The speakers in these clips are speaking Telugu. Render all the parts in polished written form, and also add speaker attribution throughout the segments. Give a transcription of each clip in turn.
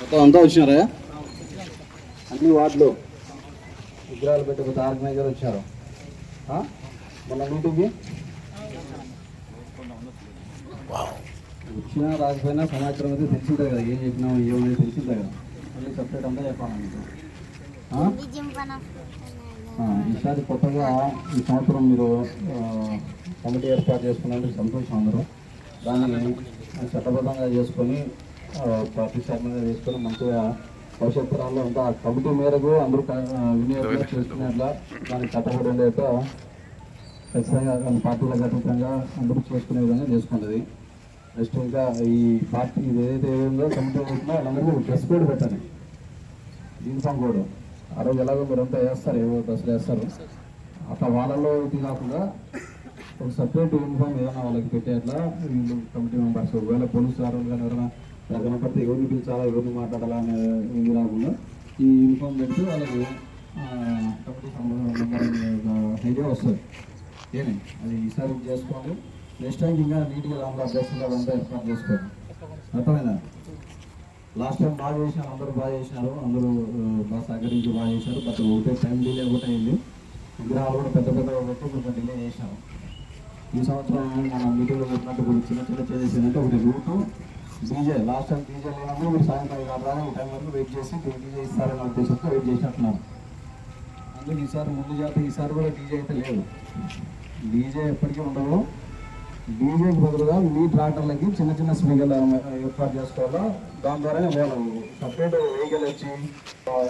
Speaker 1: మొత్తం అంతా వచ్చినారా? అన్ని వార్డులు విగ్రహాలు పెట్టుకుంటే ఆర్గనైజర్ వచ్చారు మొన్న మీటింగ్కి. వచ్చినా రాకపోయినా సమాచారం అయితే తెలిసిందే కదా, ఏం చెప్పినాము ఏమనేది తెలిసిందే కదా. మళ్ళీ సపరేట్ అంతా చెప్పాలి మీకు. ఈసారి కొత్తగా ఈ సంవత్సరం మీరు కమిటీ ఏర్పాటు చేసుకున్నందుకు సంతోషం. అందరూ దాన్ని చట్టబద్ధంగా చేసుకొని ప్రతిష్టాత్మకంగా చేసుకొని మంచిగా భవిష్యత్ తరాల్లో అంతా కమిటీ మేరకు అందరూ వినియోగం చేసుకునేట్లా దానికి కట్టబడి ఉండేట ఖచ్చితంగా పార్టీలకు అతీతంగా అందరూ చేసుకునే విధంగా చేసుకున్నది. నెక్స్ట్ ఇంకా ఈ పార్టీ ఇది ఏదైతే ఏదో కమిటీ అవుతుందో వాళ్ళందరూ డ్రెస్ కోడ్ పెట్టాలి, యూనిఫామ్ కోడ్. ఆ రోజు ఎలాగో మీరంతా వేస్తారు, ఏవో డ్రెస్సులు వేస్తారు. అట్లా వాళ్ళలో ఇది కాకుండా ఒక సపరేట్ యూనిఫామ్ ఏదైనా వాళ్ళకి పెట్టేట్లా వీళ్ళు కమిటీ మెంబర్స్, ఒకవేళ పోలీసు వారు కానీ ఎవరైనా కనపడితే ఎవరిని పిలిచాలా ఎవరిని మాట్లాడాలా అనే ఇది రాకుండా ఈ యూనిఫామ్ పెడితే వాళ్ళకి కమిటీ సంబంధం ఐడియా వస్తుంది. ఏమి అది ఈసారి చేసుకోండి. నెక్స్ట్ టైం ఇంకా నీట్గా దాంట్లో అభ్యాసంగా అంతా ఏర్పాటు చేసుకోండి. అర్థమైనా? లాస్ట్ టైం బాగా చేసినారు, అందరూ బాగా చేసినారు, అందరూ బాగా సహకరించి బాగా చేశారు. బట్ ఒకటే టైం డిలే కూడా అయింది. విగ్రహాలు కూడా పెద్ద పెద్ద పెట్టి కొంచెం డిలే చేసినారు. ఈ సంవత్సరం మనం మీటింగ్లో పెట్టినట్టు కొన్ని చిన్న చిన్న చేసేసిందంటే ఒకటి route DJ. Last time DJ లేనప్పుడు మీరు సాయంత్రం రాగా ఈ టైం వరకు వెయిట్ చేసి డీజే ఇస్తారని ఉద్దేశంతో వెయిట్ చేసినట్టున్నారు. అందుకు ఈసారి ముందు జాతి ఈసారి కూడా డీజే అయితే లేదు. డీజే ఎప్పటికీ ఉండవు. డీజేకి బదులుగా మీ ట్రాక్టర్లకి చిన్న చిన్న స్పీకర్లు ఏర్పాటు చేసుకోవాలా. దాని ద్వారానే వాళ్ళు సపరేట్ వెహికల్ వచ్చి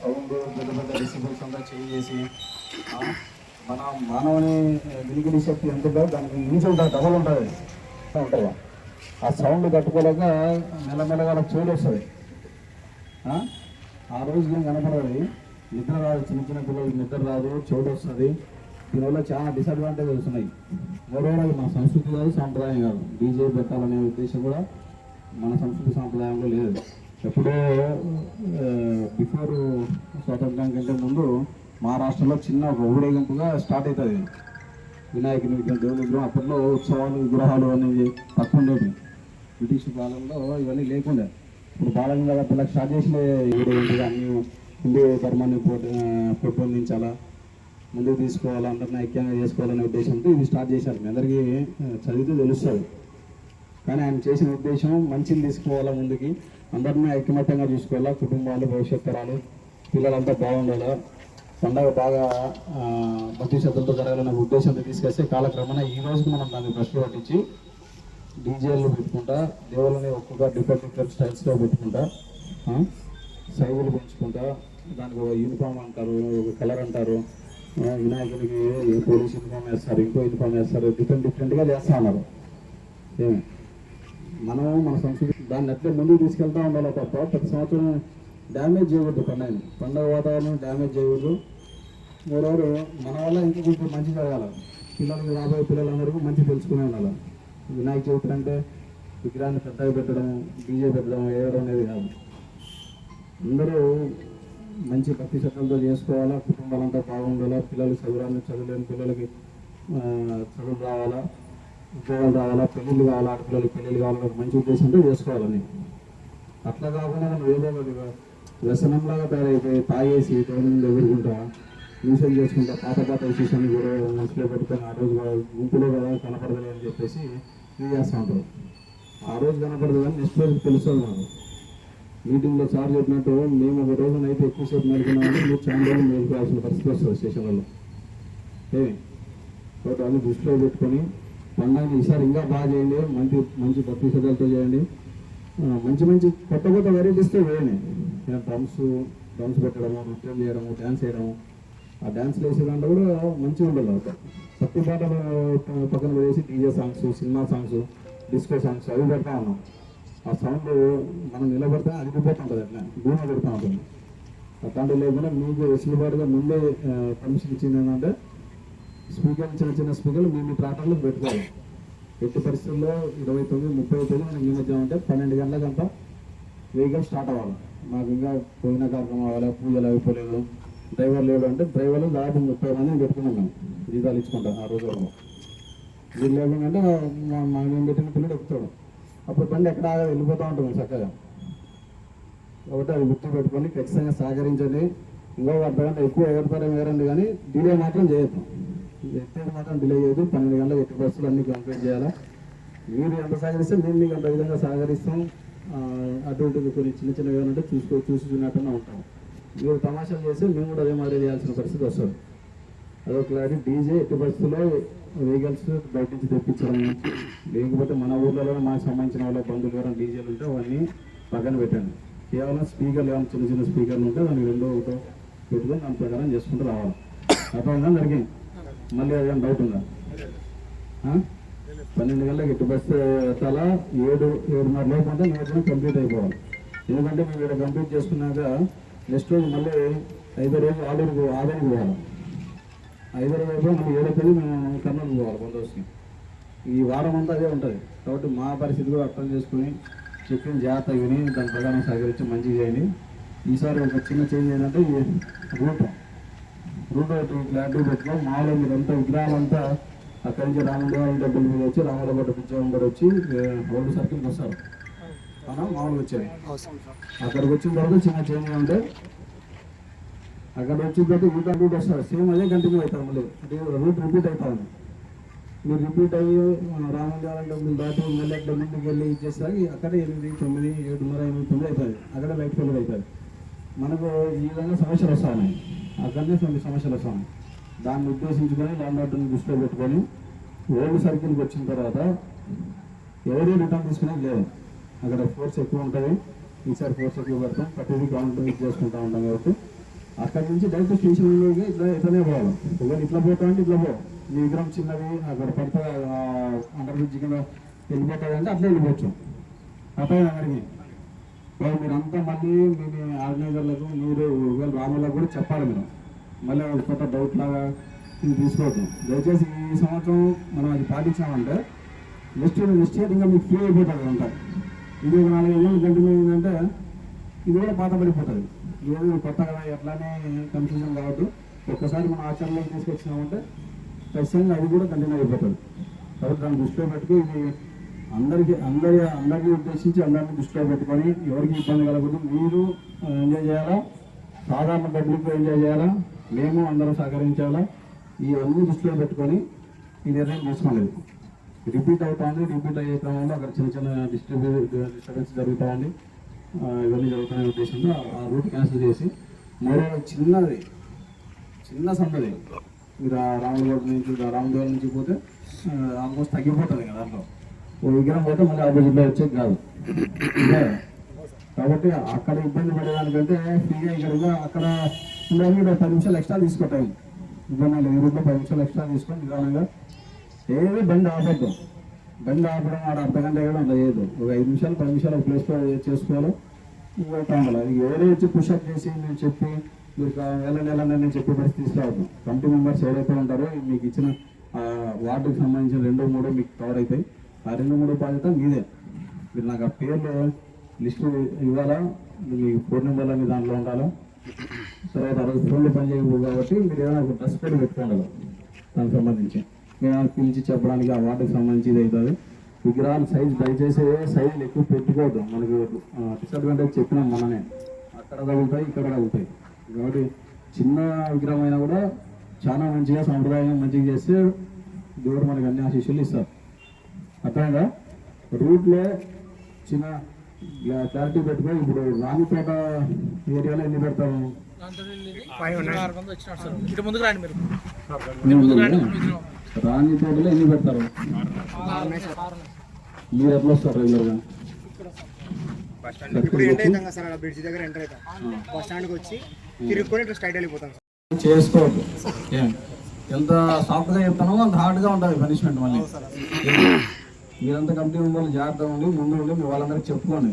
Speaker 1: సౌండ్ పెద్ద పెద్ద డిసిబుల్స్ అంతా చేంజ్ చేసి మన మానవుని వినికిడి శక్తి ఎంత ఉంటుందో దానికి మించి ఉంటుంది, డబల్ ఉంటుంది ఉంటుందా. ఆ సౌండ్ కట్టుకోలేక మెల్లమెల్లగా చెవులు వస్తుంది. ఆ రోజు ఏం కనపడదు, నిద్ర రాదు. చిన్న చిన్న పిల్లలకి నిద్ర రాదు, చెవులు వస్తుంది. దీనివల్ల చాలా డిసడ్వాంటేజెస్ వస్తున్నాయి. మూడవది మన సంస్కృతి కాదు, సాంప్రదాయం కాదు. డీజే పెట్టాలనే ఉద్దేశం కూడా మన సంస్కృతి సాంప్రదాయంలో లేదు. ఎప్పుడో బిఫోర్ స్వాతంత్రం కంటే ముందు మహారాష్ట్రలో చిన్న ఒక ఊరేగింపుగా స్టార్ట్ అవుతుంది వినాయకుని విగ్రహం, దేవుని విగ్రహం. అప్పట్లో ఉత్సవాలు విగ్రహాలు అనేది తక్కువ ఉండేవి. బ్రిటిష్ కాలంలో ఇవన్నీ లేకుండా ఇప్పుడు బాలగంగా పిల్లలకు స్టార్ట్ చేసిన ఊరేగింపుగా అన్ని హిందూ ధర్మాన్ని పెంపొందించాలా, ముందుకు తీసుకోవాలా, అందరినీ ఐక్యంగా చేసుకోవాలనే ఉద్దేశంతో ఇది స్టార్ట్ చేశారు. మీ అందరికీ చదివితే తెలుస్తుంది. కానీ ఆయన చేసిన ఉద్దేశం మంచిని తీసుకోవాలా, ముందుకి అందరినీ ఐక్యమత్యంగా చూసుకోవాలా, కుటుంబాలు భవిష్యత్ తరాలు పిల్లలంతా బాగుండాలా, పండగ బాగా భక్తి శ్రద్ధలతో జరగాలనే ఉద్దేశంతో తీసుకొస్తే కాలక్రమేణా ఈ రోజుకి మనం దాన్ని ప్రశ్న పట్టించి డీజేలు పెట్టుకుంటా, దేవుళ్ళని ఒక్కొక్క డిఫరెంట్ స్టైల్స్లో పెట్టుకుంటా, సైజులు పెంచుకుంటా, దానికి ఒక యూనిఫామ్ అంటారు, ఒక కలర్ అంటారు, వినాయకుడికి పోలీస్ యూనిఫామ్ వేస్తారు, ఇంకో యూనిఫామ్ వేస్తారు, డిఫరెంట్గా చేస్తూ ఉన్నారు. ఏమి మనం మన సంస్కృతి దాన్ని అట్లే ముందుకు తీసుకెళ్తూ ఉండాలి తప్ప ప్రతి సంవత్సరం డ్యామేజ్ చేయకూడదు. పండుగ వాతావరణం డ్యామేజ్ చేయకూడదు. మూడవరు మన వల్ల ఇంకా కొంచెం మంచి జరగాలి. పిల్లలకి రాబోయే పిల్లలందరికీ మంచి తెలుసుకునే ఉండాలి. వినాయక చవితి అంటే విగ్రహాన్ని పెద్దగా పెట్టడం, డీజే పెట్టడం, వేయడం అనేది కాదు. అందరూ మంచి భక్తి శ్రద్ధలతో చేసుకోవాలా, కుటుంబాలంతా బాగుండాలా, పిల్లలు చదువులేని పిల్లలకి చదువు రావాలా, ఉద్యోగాలు రావాలా, పెళ్ళిళ్ళు కావాలా, ఆడపిల్లలకి పెళ్ళిళ్ళు కావాలని మంచి ఉద్దేశంతో చేసుకోవాలని. అట్లా కాకుండా మనం ఏదో వ్యసనంలాగా తయారైపోయి తాగేసి దేవుని ఎదుర్కొంటా న్యూసెల్ చేసుకుంటా పాత విశేషాన్ని కూడా మనసులో పెట్టుకొని ఆ రోజు గుంపులో కదా కనపడదని అని చెప్పేసి ఇది చేస్తూ ఉంటారు. ఆ రోజు కనపడదు కానీ నెక్స్ట్ రోజు తెలుస్తుంది. మనకు మీటింగ్లో సార్ చెప్పినట్టు మేము ఒక రోజునైతే ఎక్కువసేపు మేలుకున్నామని మీరు చాలా రోజులు మేలుకోవాల్సిన పరిస్థితి వస్తుంది స్టేషన్లలో. కాబట్టి అన్ని దృష్టిలో పెట్టుకొని పండుగని ఈసారి ఇంకా బాగా చేయండి, మంచి భక్తి శ్రద్ధలతో చేయండి. మంచి కొత్త వెరైటీస్తో వేయండి. డ్రమ్స్ పెట్టడము, నృత్యం చేయడము, డ్యాన్స్ వేయడము. ఆ డ్యాన్స్లు వేసే దాంట్లో కూడా మంచిగా ఉండాలి. భక్తి పాటలు పక్కన వేసి DJ songs, cinema songs, disco songs అవి పెడతా ఉన్నాం. ఆ సౌండ్ మనం నిలబడితే అదిగిపోతుంటుంది, అట్లా భూమి పెడతా ఉంటుంది. అట్లాంటివి లేకుండా మీకు వెసులుబాటుగా ముందే పర్మిషన్ ఇచ్చింది ఏంటంటే స్పీకర్లు, చిన్న స్పీకర్లు మీ ట్రాక్టర్లకు పెట్టుకోవాలి. ఎట్టి పరిస్థితుల్లో 29-30 మనకి ఈ మధ్య అంటే 12 గంటలకంతా వెహికల్ స్టార్ట్ అవ్వాలి. మాకు ఇంకా పోయిన కార్యక్రమం అవ్వాలి, పూజలు అయిపోలేదు, డ్రైవర్ లేడు అంటే డ్రైవర్లు దాదాపు 30 మందిని పెట్టుకున్నాం. మేము జీతాలు ఇచ్చుకుంటాం ఆ రోజు. వీళ్ళు లేకుంటే మేము పెట్టిన పిల్లలు ఎక్కుతాడు. అప్పుడు బండి ఎక్కడ వెళ్ళిపోతూ ఉంటుంది చక్కగా. కాబట్టి అది గుర్తు పెట్టుకొని ఖచ్చితంగా సహకరించండి. ఇంకొక అర్ధగంట ఎక్కువ ఎగరతారేమో ఎగరండి, కానీ డిలే మాత్రం చేయొద్దు. ఎత్తేది మాత్రం డిలే చేయొద్దు. 12 గంటలకు ఎట్టి బస్సులు అన్ని కంప్లీట్ చేయాలా. మీరు ఎంత సహకరిస్తే మేము మీకు అంత విధంగా సహకరిస్తాం. అటు ఇటు కొన్ని చిన్న చిన్న ఏమంటే చూసినట్టుగా ఉంటాం. మీరు తమాషాలు చేస్తే మేము కూడా అదే మాదిరి చేయాల్సిన పరిస్థితి వస్తుంది. అదొక క్లారిటీ. డీజే ఎట్టి పరిస్థితుల్లో వెహికల్స్ బయట నుంచి తెప్పించడం, లేకపోతే మన ఊర్లలో మాకు సంబంధించిన వాళ్ళ బంధువులు ఎవరైనా డీజేలు ఉంటే అవన్నీ పక్కన పెట్టండి. కేవలం స్పీకర్లు ఏమైనా చిన్న చిన్న స్పీకర్లు ఉంటే దానికి రెండో ఒకటో పెట్టుకొని దాని ప్రకారం చేసుకుంటూ రావాలి. అర్థమైందా అందరికీ? మళ్ళీ అదేం డౌట్ ఉందా? 12 గంటలకు ఎట్టి బస్సు ఎత్తాలా. 7:30 లోపు అంటే నియోజకవర్గం కంప్లీట్ అయిపోవాలి. ఎందుకంటే మేము ఇక్కడ కంప్లీట్ చేసుకున్నాక నెక్స్ట్ రోజు మళ్ళీ 5వ రోజు ఆదానికి పోవాలి. 5వ రోజు అయిపోయి మళ్ళీ 7వ తేదీ మేము కర్నూలు పోవాలి బందోబస్తుకి. ఈ వారం అంతా అదే ఉంటుంది. కాబట్టి మా పరిస్థితి కూడా అర్థం చేసుకుని చెప్పిన జాగ్రత్త విని దాని ప్రకారం సహకరించి మంచిగా చేయండి. ఈసారి ఒక చిన్న చేంజ్ ఏంటంటే ఈ రూట్ క్లారిటీ పెట్టుకో. మాలో మీరంతా విగ్రహాలంతా అక్కడి నుంచి రామదేవాల డబ్బుల మీద వచ్చి రామదేవాడ పిచ్చం కూడా వచ్చి రోడ్డు సర్కిల్కి వస్తారు. మామూలుగా వచ్చాయి. అక్కడికి వచ్చిన తర్వాత చిన్న చేంజ్ ఉంటే అక్కడ వచ్చిన తర్వాత రూట్ వస్తారు. సేమ్ అదే కంటిన్యూ అవుతారు. మళ్ళీ అంటే రూట్ రిపీట్ అవుతుంది. మీరు రిపీట్ అయ్యి రామదేవాల డబ్బులు దాటి మళ్ళీ అక్కడ ముందుకు వెళ్ళి ఇచ్చేసరికి అక్కడ 8, 9, 7:30, 8, 9 అవుతుంది. అక్కడ బయటకు వెళ్ళి అవుతుంది. మనకు ఈ విధంగా సమస్యలు వస్తాయి. అక్కడనే కొన్ని సమస్యలు వస్తాయి. దాన్ని ఉద్దేశించుకొని ల్యాండ్ ఆర్డర్ని దృష్టిలో పెట్టుకొని ఓల్డ్ సర్కిల్కి వచ్చిన తర్వాత ఎవరి రిటర్న్ తీసుకునేది లేదు. అక్కడ ఫోర్స్ ఎక్కువ ఉంటుంది. ఈసారి ఫోర్స్ ఎక్కువ పెడతాం. ప్రతిదీ కౌంటర్ చేసుకుంటూ ఉంటాం. కాబట్టి అక్కడి నుంచి డైరెక్ట్ స్టేషన్లోకి ఇట్లనే పోవాలి. ఒకవేళ ఇట్లా పోతా అంటే ఇట్లా పో. మీ విగ్రహం చిన్నది అక్కడ పడితే అండర్ బ్రిడ్జ్ కింద వెళ్ళిపోతుంది అంటే అట్లా వెళ్ళిపోవచ్చు. అట్లా అక్కడికి మీరంతా మళ్ళీ మీ ఆర్గనైజర్లకు మీరు ఒకవేళ రాములకు కూడా చెప్పాలి. మీరు మళ్ళీ కొత్త డౌట్ లాగా ఇది తీసుకోవద్దు. దయచేసి ఈ సంవత్సరం మనం అది పాటించామంటే నెక్స్ట్ ఇయర్ ఇంకా మీకు ఫ్రీ అయిపోతుంది. అంతా ఇది ఒక 4-5 ఏళ్ళు కంటిన్యూ అయిందంటే ఇది కూడా పాత పడిపోతుంది. ఏదో కొత్త కదా ఎట్లానే కన్ఫ్యూజన్ కావద్దు. ఒక్కసారి మనం ఆచరణలోకి తీసుకొచ్చినామంటే ఖచ్చితంగా అది కూడా కంటిన్యూ అయిపోతుంది. కాబట్టి దాన్ని దృష్టిలో పెట్టుకుని ఇది అందరికీ ఉద్దేశించి అందరినీ దృష్టిలో పెట్టుకొని ఎవరికి ఇబ్బంది కలగదు. మీరు ఎంజాయ్ చేయాలా, సాధారణ పబ్లిక్ ఎంజాయ్ చేయాలా, మేము అందరూ సహకరించాలా. ఇవన్నీ దృష్టిలో పెట్టుకొని ఈ నిర్ణయం తీసుకోలేదు. రిపీట్ అవుతుంది. రిపీట్ అయ్యే క్రమంలో అక్కడ చిన్న చిన్న డిస్టర్బెన్స్ జరుగుతూ ఉంది. ఇవన్నీ జరుగుతున్న ఉద్దేశంతో ఆ రూట్ క్యాన్సిల్ చేసి మరో చిన్న సందడి మీరు రామదేవాల నుంచి పోతే ఆల్మోస్ట్ తగ్గిపోతుంది కదా. దాంట్లో ఓ విగ్రహం పోతే మళ్ళీ ఆపోజిట్లో వచ్చేది కాదు. కాబట్టి అక్కడ ఇబ్బంది పడేదానికంటే ఫ్రీగా ఇక్కడ అక్కడ ఉండాలి. 10 నిమిషాలు ఎక్స్ట్రా తీసుకోవటం ఇబ్బంది లేదు. ఈ రూట్లో 10 నిమిషాలు ఎక్స్ట్రా తీసుకొని నిదానంగా ఏది బండి ఆపద్దు. బండి ఆపడం ఆడ అర్ధగంట వేయడం అలా చేయదు. ఒక 5 నిమిషాలు 10 నిమిషాలు ప్లేస్లో చేసుకోవాలి. కావాలి అది ఎవరే వచ్చి పుషప్ చేసి నేను చెప్పి మీరు వెళ్ళండి నేను చెప్పే పరిస్థితి తీసుకురావద్దు. కమిటీ మెంబర్స్ ఎవరైతే ఉంటారో మీకు ఇచ్చిన వార్డుకి సంబంధించిన 2-3 మీకు కవర్ అవుతాయి. ఆ 2-3 బాధ్యత మీదే. మీరు నాకు ఆ పేర్లు లిస్టు ఇవ్వాలా, మీకు ఫోన్ నెంబర్లు అన్ని దాంట్లో ఉండాలా. తర్వాత ఆ రోజు ఫోన్లో పని చేయకపోదు కాబట్టి మీరు ఏదైనా ఒక డ్రెస్ కోడ్ పెట్టుకోవాలి. దానికి సంబంధించి మేము పిలిచి చెప్పడానికి ఆ వార్డుకి సంబంధించి ఇది అవుతుంది. విగ్రహాల సైజు దయచేసి సైజులు ఎక్కువ పెట్టుకోవద్దు. మనకి డిసడ్వాంటేజ్ చెప్పినాం మననే. అక్కడ తగులుతాయి, ఇక్కడ తగులుతాయి. కాబట్టి చిన్న విగ్రహం అయినా కూడా చాలా మంచిగా సాంప్రదాయంగా మంచిగా చేస్తే దేవుడు మనకి అన్ని ఆశీస్సులు ఇస్తారు. అర్థమైందా? రూట్లో చిన్న క్లారిటీ పెట్టుకొని ఇప్పుడు రాణిపేట ఏరియాలో ఎన్ని పెడతాము? రాణిపేటలో ఎన్ని పెడతారు? మీరు ఎట్లా వస్తారు రెగ్యులర్గా? చేసుకోవద్దు. ఎంత సాఫ్ట్గా చెప్తానో అంత హార్డ్గా ఉంటుంది పనిష్మెంట్. మళ్ళీ మీరంతా కంపెనీ మెంబర్లు జాగ్రత్తగా ఉండి ముందు ఉండి మీ వాళ్ళందరికీ చెప్పుకోండి.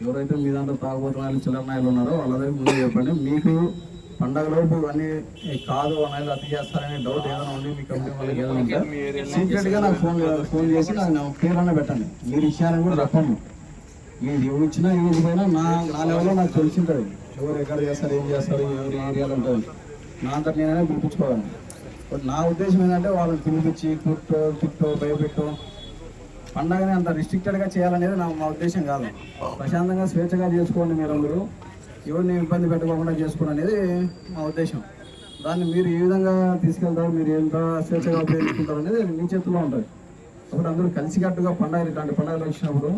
Speaker 1: ఎవరైతే మీ దాంట్లో తాగుబోతున్న చిల్లర నాయలు ఉన్నారో వాళ్ళందరికీ ముందు చెప్పండి. మీకు పండగలోపు ఇవన్నీ కాదు అన్నది అతి చేస్తారనే డౌట్ ఏదైనా ఉండి మీ కంపెనీ వాళ్ళకి ఏదైనా ఉంటే సీక్రెట్గా నాకు ఫోన్ చేసి నాకు పేర్లనే పెట్టండి. మీరు ఇచ్చారని కూడా చెప్పండి. మీరు ఎవరు ఇచ్చినా ఏది పోయినా నా లెవెల్లో నాకు తెలిసి ఉంటుంది. ఎవరు ఎక్కడ చేస్తారు, ఏం చేస్తారు, ఎవరి ఏరియాలో ఉంటుంది. నా అంతటి నేనైనా పిలిపించుకోవాలి. బట్ నా ఉద్దేశం ఏంటంటే వాళ్ళని పిలిపించి తిట్టో భయపెట్టో పండగని అంత రిస్ట్రిక్టెడ్గా చేయాలనేది మా ఉద్దేశం కాదు. ప్రశాంతంగా స్వేచ్ఛగా చేసుకోండి. మీరు ఎవరిని ఇబ్బంది పెట్టకుండా చేసుకోవడం అనేది మా ఉద్దేశం. దాన్ని మీరు ఏ విధంగా తీసుకెళ్తారు, మీరు ఎంత స్వేచ్ఛగా ఉపయోగించుకుంటారు అనేది మీ చేతుల్లో ఉంటుంది. అప్పుడు అందరూ కలిసికట్టుగా పండుగలు ఇట్లాంటి పండుగలు వచ్చినప్పుడు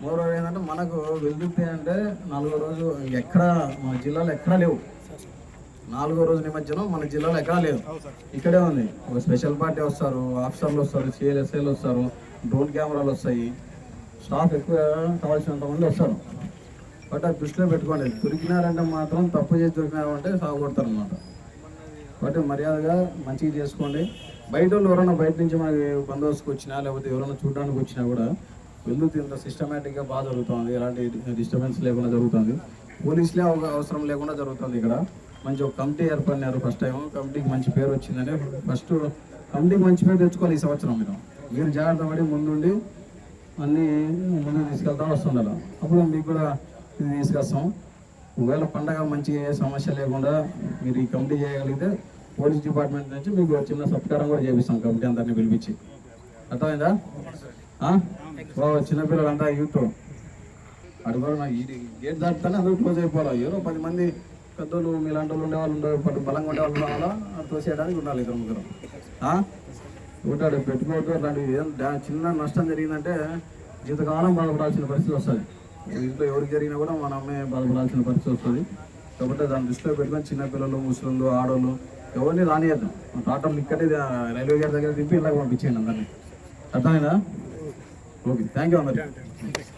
Speaker 1: మరో ఏంటంటే మనకు వెల్దుర్తి అంటే 4వ రోజు ఎక్కడా మన జిల్లాలో ఎక్కడా లేవు. 4వ రోజు నిమజ్జనం మన జిల్లాలో ఎక్కడా లేదు, ఇక్కడే ఉంది. ఒక స్పెషల్ పార్టీ వస్తారు, ఆఫీసర్లు వస్తారు, సిఎల్ఎస్ఐలు వస్తారు, డ్రోన్ కెమెరాలు వస్తాయి, స్టాఫ్ ఎక్కువ కావాల్సినంత మంది వస్తారు. బట్ అది దృష్టిలో పెట్టుకోండి, దొరికినారంటే మాత్రం తప్పు చేసి దొరికినారంటే సాగు కొడతారు అనమాట. కాబట్టి మర్యాదగా మంచిగా చేసుకోండి. బయట వాళ్ళు ఎవరైనా బయట నుంచి మనకి బందోబస్తుకు వచ్చినా లేకపోతే ఎవరైనా చూడడానికి వచ్చినా కూడా వెల్దుర్తి ఇంత సిస్టమేటిక్గా బాగా జరుగుతుంది, ఎలాంటి డిస్టర్బెన్స్ లేకుండా జరుగుతుంది, పోలీసులే అవసరం లేకుండా జరుగుతుంది. ఇక్కడ మంచి ఒక కమిటీ ఏర్పడినారు, ఫస్ట్ టైం కమిటీకి మంచి పేరు వచ్చిందని. ఫస్ట్ కమిటీకి మంచి పేరు తెచ్చుకోవాలి ఈ సంవత్సరం. మీరు జాగ్రత్త పడి ముందుండి అన్నీ ముందుకు తీసుకెళ్తా వస్తుండాలి, అప్పుడు మీకు కూడా ఇది తీసుకొస్తాం. ఒకవేళ పండగ మంచి సమస్య లేకుండా మీరు ఈ కమిటీ చేయగలిగితే పోలీస్ డిపార్ట్మెంట్ నుంచి మీకు చిన్న సత్కారం కూడా చేపిస్తాం, కమిటీ అందరినీ పిలిపించి. అర్థమైందా? చిన్నపిల్లలంతా యూత్ అడుగు ఈ గేట్ దాటుతానే అందరూ క్లోజ్ అయిపోవాలి. ఎవరో 10 మంది పెద్దలు మీలాంటి వాళ్ళు ఉండేవాళ్ళు ఉండే బలంగా ఉండేవాళ్ళు ఉండవాలా తోసేయడానికి ఉండాలి. 2-3 ఒకటాడు పెట్టుకోవద్దు. అట్లాంటి చిన్న నష్టం జరిగిందంటే జీవితకాలం బాధపడాల్సిన పరిస్థితి వస్తుంది. ఇంట్లో ఎవరికి జరిగినా కూడా మనమే బాధపడాల్సిన పరిస్థితి వస్తుంది. కాబట్టి దాన్ని దృష్టిలో పెట్టుకొని చిన్నపిల్లలు, ముసలు, ఆడోళ్ళు ఎవరిని రానియద్దు. టాటర్లు ఇక్కడే రైల్వే గేట్ దగ్గర దింపి ఇలాగ పంపించేయండి అందరినీ. అర్థమైందా? ఓకే, థ్యాంక్ యూ అందరికి.